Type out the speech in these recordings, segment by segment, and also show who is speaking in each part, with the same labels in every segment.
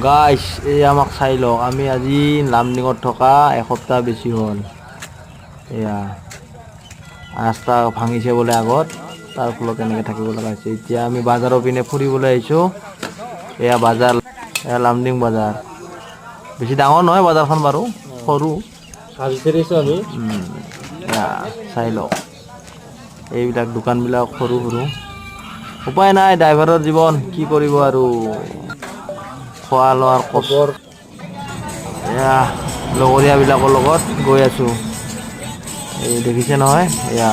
Speaker 1: Guys এই আমাক চাই লওক আমি আজি লামডিঙত থকা এসপ্তাহ বেছি হ'ল এয়া ৰাস্তা ভাঙিছে বোলে আগত তাৰ ফলত এনেকৈ থাকিব লগা হৈছে এতিয়া আমি বাজাৰৰ পিনে ফুৰিবলৈ আহিছোঁ এয়া বাজাৰ এয়া লামডিং বাজাৰ বেছি ডাঙৰ নহয় বাজাৰখন বাৰু সৰু
Speaker 2: আজি ফেৰিছোঁ আমি
Speaker 1: এয়া চাই লওক এইবিলাক দোকানবিলাক সৰু সৰু উপায় নাই ড্ৰাইভাৰৰ জীৱন কি কৰিব আৰু খোৱা লোৱাৰ
Speaker 2: খবৰ
Speaker 1: এয়া লগৰীয়াবিলাকৰ লগত গৈ আছোঁ এই দেখিছে নহয় এয়া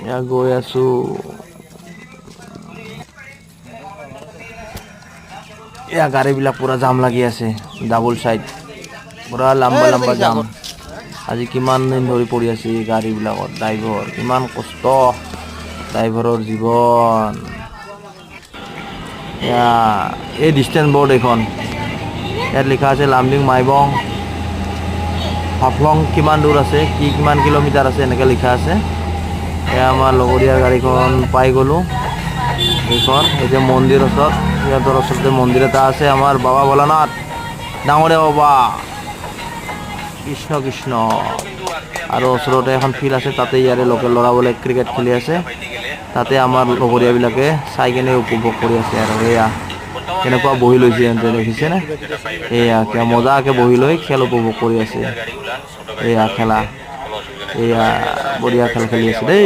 Speaker 1: এয়া গৈ আছোঁ এয়া গাড়ীবিলাক পুৰা জাম লাগি আছে ডাবল চাইড পুৰা লম্বা লম্বা জাম আজি কিমান দিন ধৰি পৰি আছে গাড়ীবিলাকত ড্ৰাইভাৰ কিমান কষ্ট ড্ৰাইভাৰৰ জীৱন এয়া এই ডিষ্টেঞ্চ বৰ্ড এইখন ইয়াত লিখা আছে লামডিং মাইবং হাফলং কিমান দূৰ আছে কিমান কিলোমিটাৰ আছে এনেকৈ লিখা আছে এয়া আমাৰ লগৰীয়াৰ গাড়ীখন পাই গ'লোঁ এইখন এতিয়া মন্দিৰ ওচৰত সিহঁতৰ ওচৰতে মন্দিৰ এটা আছে আমাৰ বাবা ভোলানাথ ডাঙৰীয়া বাবা কৃষ্ণ কৃষ্ণ আৰু ওচৰতে এখন ফিল্ড আছে তাতে ইয়াৰে লোকেল ল'ৰাবোৰে ক্ৰিকেট খেলি আছে তাতে আমাৰ লগৰীয়াবিলাকে চাই কেনে উপভোগ কৰি আছে আৰু এয়া কেনেকুৱা বহি লৈছে সিহঁতে দেখিছেনে এয়া কিয় মজাকৈ বহি লৈ খেল উপভোগ কৰি আছে এয়া খেলা এয়া বঢ়িয়া খেল খেলি আছে দেই।